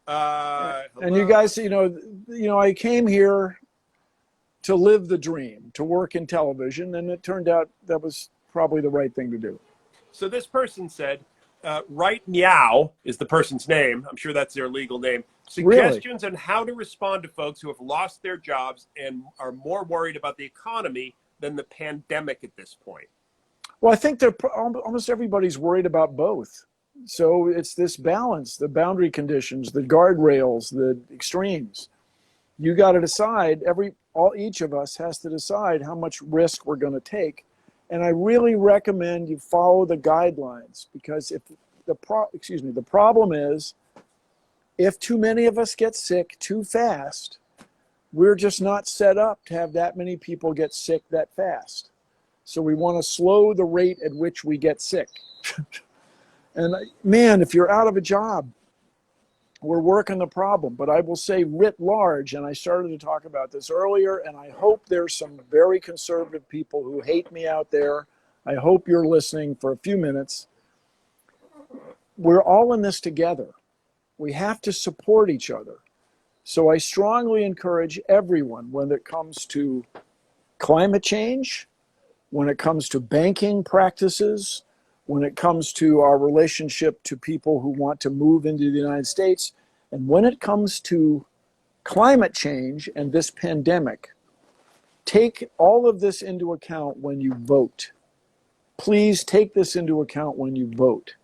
B: And you guys, I came here to live the dream, to work in television. And it turned out that was probably the right thing to do.
A: So this person said, Right Meow is the person's name. I'm sure that's their legal name. suggestions on how to respond to folks who have lost their jobs and are more worried about the economy than the pandemic at this point.
B: Well, I think almost everybody's worried about both. So it's this balance, the boundary conditions, the guardrails, the extremes. You got to decide, each of us has to decide how much risk we're going to take. And I really recommend you follow the guidelines, because if the problem is, if too many of us get sick too fast, we're just not set up to have that many people get sick that fast. So we want to slow the rate at which we get sick. And man, if you're out of a job, we're working the problem. But I will say writ large, and I started to talk about this earlier, and I hope there's some very conservative people who hate me out there. I hope you're listening for a few minutes. We're all in this together. We have to support each other. So I strongly encourage everyone, when it comes to climate change, when it comes to banking practices, when it comes to our relationship to people who want to move into the United States, and when it comes to climate change and this pandemic, take all of this into account when you vote. Please take this into account when you vote.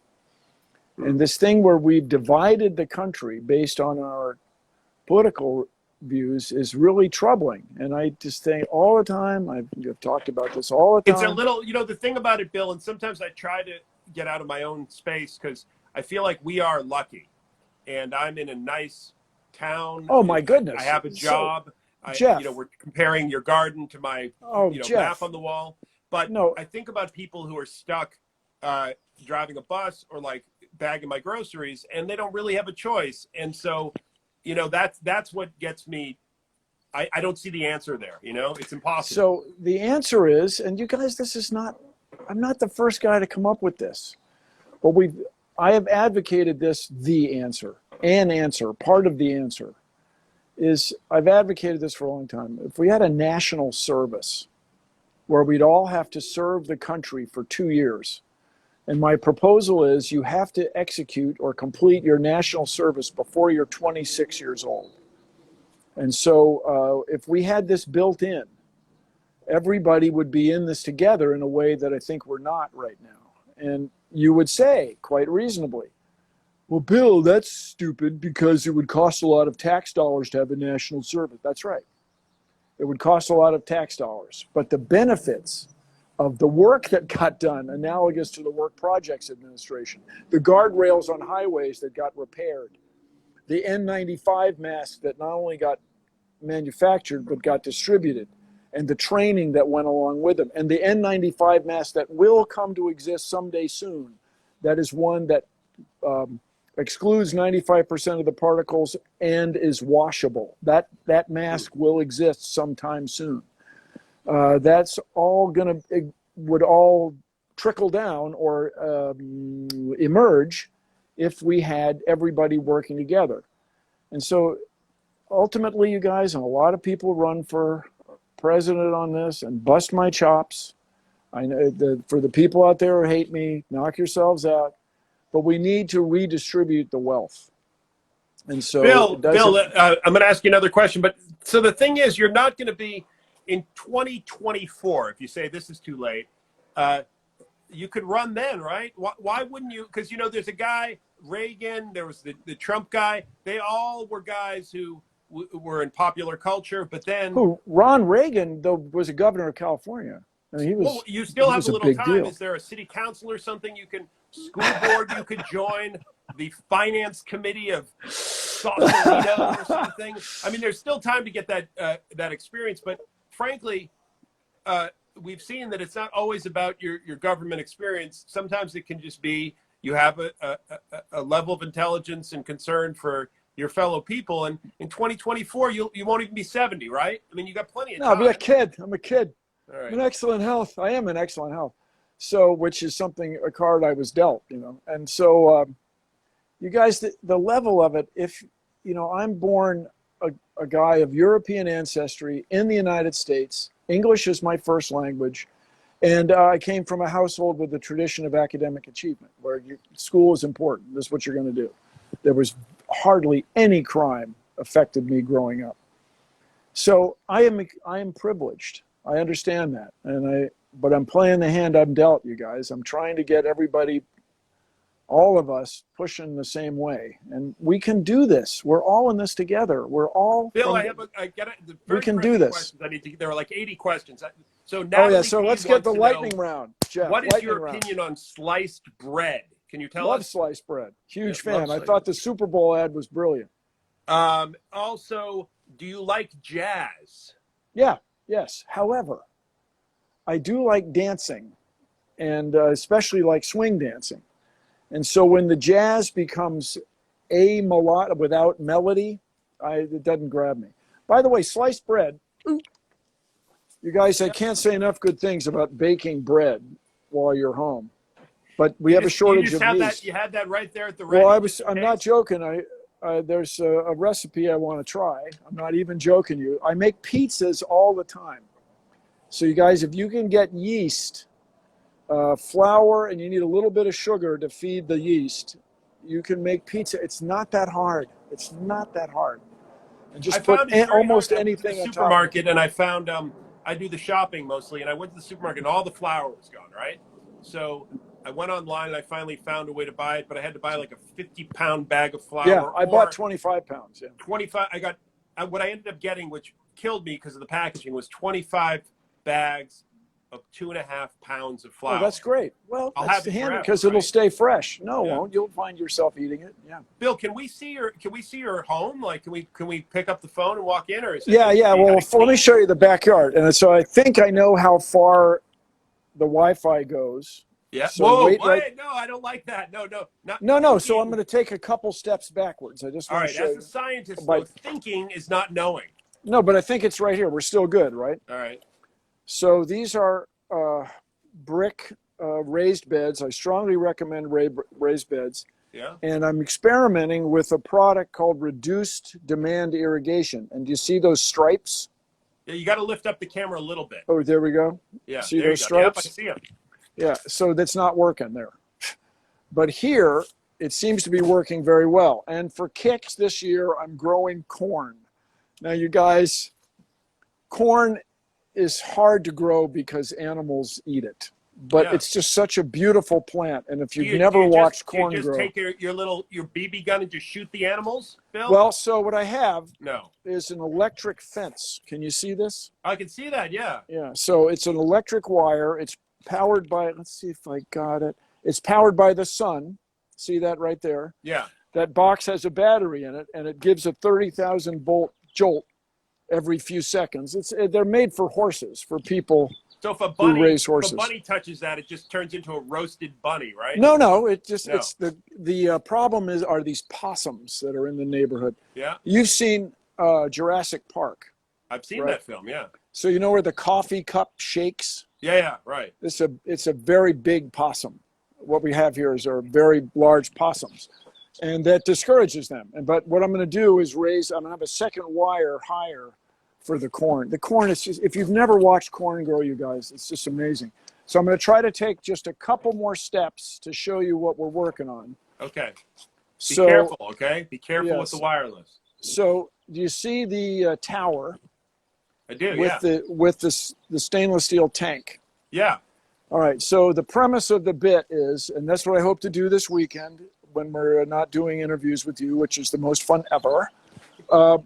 B: And this thing where we've divided the country based on our political views is really troubling. And I just think all the time, I've talked about this all the time.
A: It's a little, the thing about it, Bill, and sometimes I try to get out of my own space because I feel like we are lucky. And I'm in a nice town.
B: Oh, my goodness.
A: I have a job.
B: Jeff.
A: We're comparing your garden to my map on the wall. But
B: no.
A: I think about people who are stuck driving a bus or like bagging my groceries, and they don't really have a choice. And so, that's what gets me. I don't see the answer there. It's impossible.
B: So the answer is, and you guys, I'm not the first guy to come up with this, but I have advocated this. Part of the answer is, I've advocated this for a long time. If we had a national service where we'd all have to serve the country for 2 years, and my proposal is you have to execute or complete your national service before you're 26 years old. And so if we had this built in, everybody would be in this together in a way that I think we're not right now. And you would say, quite reasonably, well, Bill, that's stupid because it would cost a lot of tax dollars to have a national service. That's right. It would cost a lot of tax dollars. But the benefits of the work that got done, analogous to the Work Projects Administration, the guardrails on highways that got repaired, the N95 mask that not only got manufactured but got distributed, and the training that went along with them, and the N95 mask that will come to exist someday soon. That is one that excludes 95% of the particles and is washable. That mask will exist sometime soon. That's all would all trickle down or emerge if we had everybody working together. And so ultimately, you guys, and a lot of people run for president on this and bust my chops. I know for the people out there who hate me, knock yourselves out. But we need to redistribute the wealth. And so,
A: Bill, I'm going to ask you another question. But so the thing is, you're not going to be in 2024. If you say this is too late, you could run then, right? Why wouldn't you? Because there's a guy, Reagan. There was the Trump guy. They all were guys who were in popular culture. But then,
B: Ron Reagan, though, was a governor of California. I mean, he was. Well,
A: you still have a little time.
B: Deal.
A: Is there a city council or something you can? School board you could join, the finance committee of Sausalito or something. I mean, there's still time to get that experience, but frankly, we've seen that it's not always about your government experience. Sometimes it can just be you have a level of intelligence and concern for your fellow people, and in 2024 you won't even be 70, right? I mean, you got plenty of time.
B: No, I'm a kid. I'm
A: All right.
B: in excellent health. I am in excellent health. So, which is a card I was dealt, And so, you guys, the level of it, if, I'm born a guy of European ancestry in the United States, English is my first language, and I came from a household with a tradition of academic achievement, where school is important. This is what you're going to do. There was hardly any crime affected me growing up. So I am privileged. I understand that, but I'm playing the hand I'm dealt, you guys. I'm trying to get everybody, all of us, pushing the same way, and we can do this. We're all in this together. We're all.
A: Bill, I get the very
B: we can do this.
A: Questions I need to. There are like 80 questions. So
B: Oh
A: Natalie
B: yeah. So let's get the lightning
A: know,
B: round. Jeff,
A: what is your
B: round.
A: opinion on sliced bread? Can you tell
B: Love
A: us?
B: sliced bread. Huge
A: Yeah,
B: fan. I thought the Super Bowl ad was brilliant.
A: Also, do you like jazz?
B: Yeah. Yes. However, I do like dancing, and especially like swing dancing. And so when the jazz becomes a melodic without melody, it doesn't grab me. By the way, sliced bread. You guys, I can't say enough good things about baking bread while you're home. But we have a shortage of yeast.
A: You had that right there at the ready.
B: Well, I'm not joking. There's a recipe I want to try. I'm not even joking you. I make pizzas all the time. So you guys, if you can get yeast, flour, and you need a little bit of sugar to feed the yeast, you can make pizza. It's not that hard. It's not that hard. And just put almost anything
A: in the
B: on
A: supermarket, and I found I do the shopping mostly, and I went to the supermarket, and all the flour was gone, right? So I went online, and I finally found a way to buy it, but I had to buy like a 50-pound bag of flour.
B: Yeah, I bought 25 pounds. Yeah,
A: 25. I got what I ended up getting, which killed me because of the packaging, was 25 bags of 2.5 pounds of flour.
B: Oh, that's great. Well,
A: I'll
B: that's
A: have it
B: handy because it'll stay fresh. No, it won't. You'll find yourself eating it. Yeah.
A: Bill, can we see your home? Like, can we pick up the phone and walk in, or is it?
B: Yeah. Well, let me show you the backyard. And so I think I know how far the Wi-Fi goes.
A: Yeah.
B: So
A: Whoa!
B: wait,
A: No, I don't like that. No.
B: No. So I'm going to take a couple steps backwards. I just want to show you.
A: As a scientist, though, thinking is not knowing.
B: No, but I think it's right here. We're still good, right?
A: All right.
B: So these are brick raised beds. I strongly recommend raised beds.
A: Yeah.
B: And I'm experimenting with a product called reduced demand irrigation. And do you see those stripes?
A: Yeah, you got to lift up the camera a little bit.
B: Oh, there we go.
A: Yeah.
B: See those stripes?
A: Yep, I see them.
B: Yeah. So that's not working there. But here, it seems to be working very well. And for kicks this year, I'm growing corn. Now, you guys, corn is hard to grow because animals eat it, but it's just such a beautiful plant. And if you've never watched corn grow,
A: take your BB gun and just shoot the animals, Bill?
B: Well, so what I have
A: No.
B: is an electric fence. Can you see this?
A: I can see that. Yeah.
B: Yeah. So it's an electric wire. It's powered by, let's see if I got it. It's powered by the sun. See that right there?
A: Yeah.
B: That box has a battery in it, and it gives a 30,000 volt jolt every few seconds. They're made for horses, for people
A: so if a
B: who raise horses.
A: If a bunny touches that, it just turns into a roasted bunny, right?
B: No. It's the problem are these possums that are in the neighborhood.
A: Yeah.
B: You've seen Jurassic Park.
A: I've seen that film. Yeah.
B: So you know where the coffee cup shakes?
A: Yeah. Right.
B: It's a very big possum. What we have here are very large possums, and that discourages them. But what I'm going to do is I'm going to have a second wire higher for the corn. The corn is just, if you've never watched corn grow, you guys, it's just amazing. So I'm going to try to take just a couple more steps to show you what we're working on.
A: Okay. Be careful, okay? Be careful with the wireless.
B: So do you see the tower?
A: I do,
B: with the stainless steel tank.
A: Yeah.
B: All right, so the premise of the bit is, and that's what I hope to do this weekend when we're not doing interviews with you, which is the most fun ever. By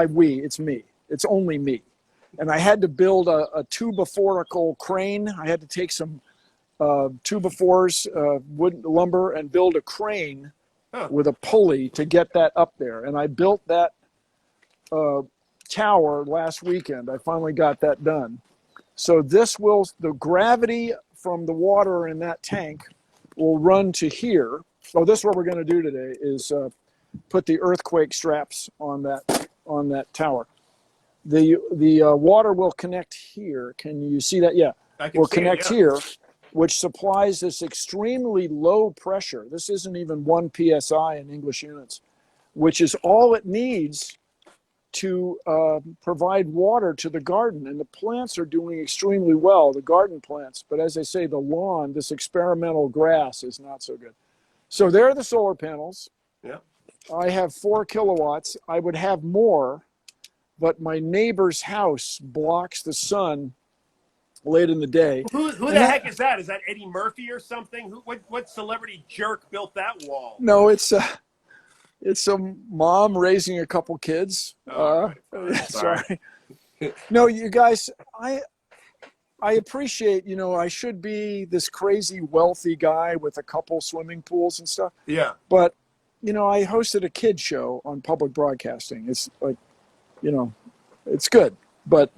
B: we, it's me. It's only me. And I had to build a tubifortical crane. I had to take some 2x4s, wood lumber, and build a crane with a pulley to get that up there. And I built that tower last weekend. I finally got that done. So the gravity from the water in that tank will run to here. Oh, this is what we're going to do today is put the earthquake straps on that tower. The water will connect here. Can you see that? Yeah, will connect here, which supplies this extremely low pressure. This isn't even 1 psi in English units, which is all it needs to provide water to the garden. And the plants are doing extremely well, the garden plants. But as I say, the lawn, this experimental grass is not so good. So there are the solar panels.
A: Yeah.
B: I have 4 kilowatts. I would have more, but my neighbor's house blocks the sun late in the day.
A: Who
B: And
A: the heck is that? Is that Eddie Murphy or something? What celebrity jerk built that wall?
B: No, it's a mom raising a couple kids.
A: All right, fine.
B: Sorry. No, you guys, I appreciate, I should be this crazy wealthy guy with a couple swimming pools and stuff.
A: Yeah.
B: But, I hosted a kid show on public broadcasting. It's like, it's good, but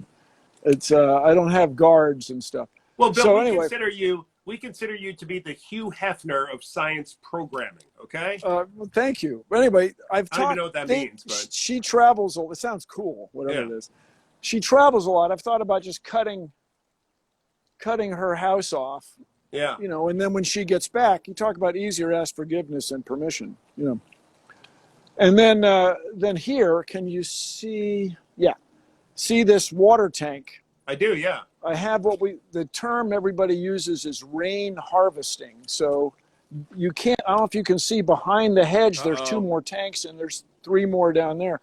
B: it's I don't have guards and stuff.
A: Well, Bill,
B: So
A: we
B: anyway,
A: consider you to be the Hugh Hefner of science programming. Okay.
B: well, thank you. But anyway,
A: I don't even know what that means, but
B: she travels. It sounds cool, whatever
A: Yeah.
B: it is. She travels a lot. I've thought about just cutting her house off,
A: yeah.
B: and then when she gets back, you talk about easier ask forgiveness and permission, And then here, can you see? Yeah, see this water tank?
A: I do. Yeah.
B: I have the term everybody uses is rain harvesting. So you can't, I don't know if you can see behind the hedge, there's 2 more tanks and there's 3 more down there.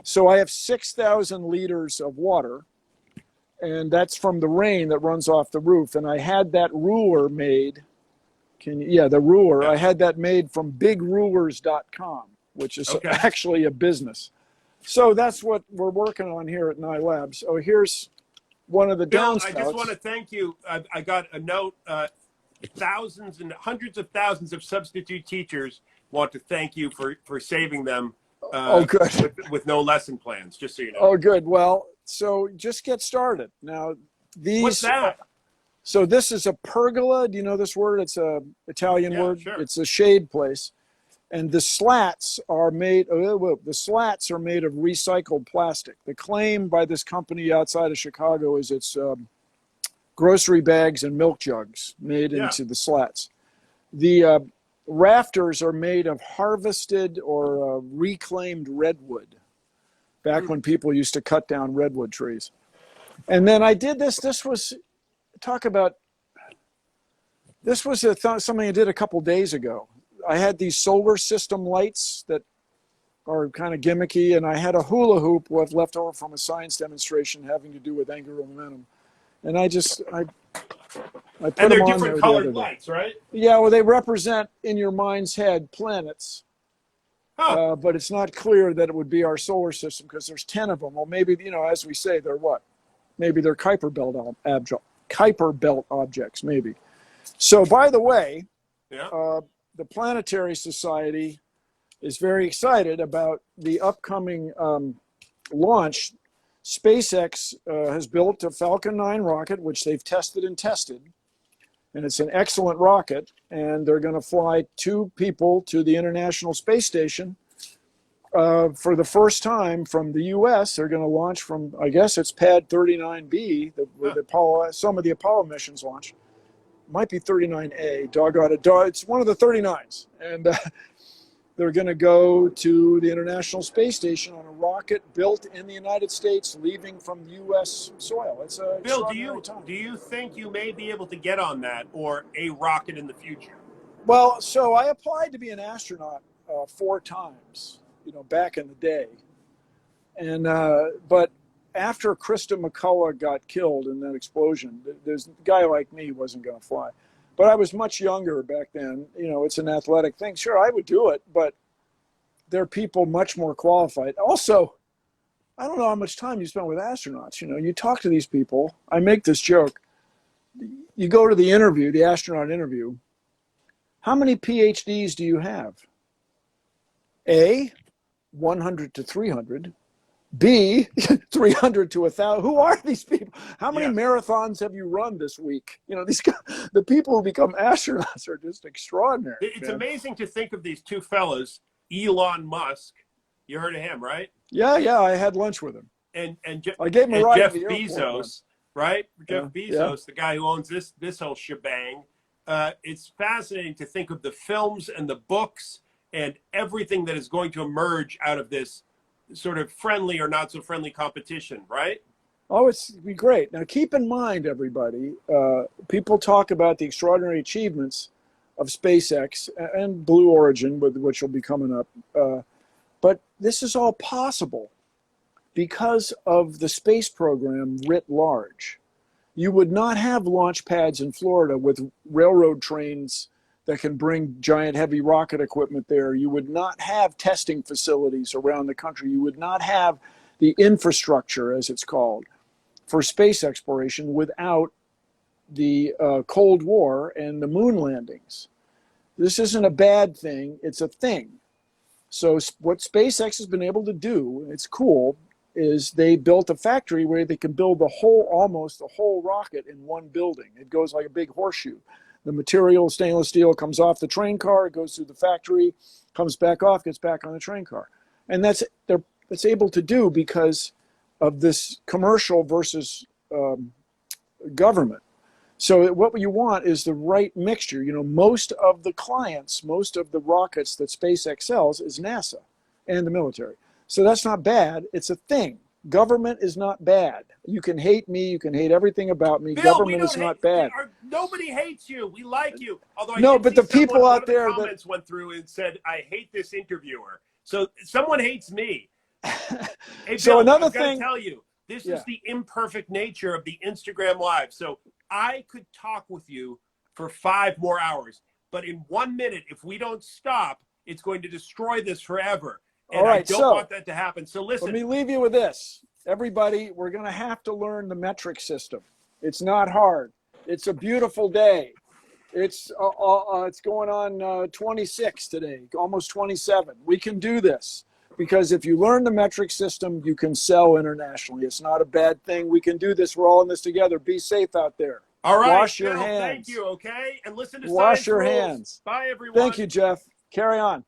B: So I have 6,000 liters of water, and that's from the rain that runs off the roof. And I had that ruler made. The ruler.
A: Yeah.
B: I had that made from bigrulers.com, which is actually a business. So that's what we're working on here at Nye Labs. Oh, here's one of the
A: Bill,
B: downspouts.
A: I just want to thank you. I got a note. Thousands and hundreds of thousands of substitute teachers want to thank you for saving them.
B: Good.
A: With no lesson plans, just so you know.
B: Oh, good. Well, so just get started. Now,
A: What's that?
B: So this is a pergola. Do you know this word? It's a Italian word.
A: Sure.
B: It's a shade place. And the slats are made of recycled plastic. The claim by this company outside of Chicago is it's grocery bags and milk jugs made into the slats. The rafters are made of harvested or reclaimed redwood, back when people used to cut down redwood trees. And then I did this. This was something I did a couple days ago. I had these solar system lights that are kind of gimmicky, and I had a hula hoop left over from a science demonstration having to do with angular momentum. And I put
A: And
B: them
A: they're
B: on
A: different
B: there the
A: colored
B: other day.
A: lights, right?
B: Yeah, well, they represent in your mind's head planets, but it's not clear that it would be our solar system because there's 10 of them. Well, maybe, as we say, they're what? Maybe they're Kuiper belt objects, maybe. So, by the way, the Planetary Society is very excited about the upcoming launch. SpaceX has built a Falcon 9 rocket, which they've tested, and it's an excellent rocket, and they're going to fly 2 people to the International Space Station for the first time from the U.S. They're going to launch from, I guess it's Pad 39B, where some of the Apollo missions launch. Might be 39A, doggone it. It's one of the 39s. And they're going to go to the International Space Station on a rocket built in the United States, leaving from U.S. soil. It's a
A: Bill, do you think you may be able to get on that or a rocket in the future?
B: Well, so I applied to be an astronaut 4 times, back in the day. And but after Krista McCullough got killed in that explosion, there's a guy like me wasn't going to fly. But I was much younger back then. It's an athletic thing. Sure, I would do it, but there are people much more qualified. Also, I don't know how much time you spend with astronauts. You talk to these people. I make this joke. You go to the interview, the astronaut interview. How many PhDs do you have? A, 100 to 300. B, 300 to 1,000. Who are these people? How many marathons have you run this week? These guys, the people who become astronauts are just extraordinary.
A: It's amazing to think of these 2 fellas, Elon Musk. You heard of him, right?
B: Yeah, I had lunch with him.
A: And
B: I gave him a ride
A: Jeff
B: to the airport,
A: Bezos, right? Jeff Bezos, the guy who owns this whole shebang. It's fascinating to think of the films and the books and everything that is going to emerge out of this sort of friendly or not so friendly competition, right?
B: Oh, it's be great. Now, keep in mind, everybody, people talk about the extraordinary achievements of SpaceX and Blue Origin, which will be coming up. But this is all possible because of the space program writ large. You would not have launch pads in Florida with railroad trains that can bring giant heavy rocket equipment there. You would not have testing facilities around the country. You would not have the infrastructure, as it's called, for space exploration without the Cold War and the moon landings. This isn't a bad thing, it's a thing. So what SpaceX has been able to do, it's cool, is they built a factory where they can build almost the whole rocket in one building. It goes like a big horseshoe. The material, stainless steel, comes off the train car, it goes through the factory, comes back off, gets back on the train car. And that's able to do because of this commercial versus government. So what you want is the right mixture. You know, most of the clients, most of the rockets that SpaceX sells is NASA and the military. So that's not bad. It's a thing. Government is not bad. You can hate me. You can hate everything about me.
A: Bill,
B: Government is not bad.
A: Nobody hates you. We like you. Although
B: no, but the people out there
A: that comments went through and said, "I hate this interviewer." So someone hates me. Hey,
B: so
A: Bill,
B: another
A: I've got
B: thing.
A: to tell you, this is the imperfect nature of the Instagram Live. So I could talk with you for 5 more hours, but in 1 minute, if we don't stop, it's going to destroy this forever. And I don't want that to happen. So listen.
B: Let me leave you with this. Everybody, we're going to have to learn the metric system. It's not hard. It's a beautiful day. It's going on 26 today, almost 27. We can do this because if you learn the metric system, you can sell internationally. It's not a bad thing. We can do this. We're all in this together. Be safe out there.
A: All right.
B: Wash your hands.
A: Thank you. Okay. And listen to
B: Wash
A: Science
B: your
A: Rules.
B: hands.
A: Bye, everyone.
B: Thank you, Jeff. Carry on.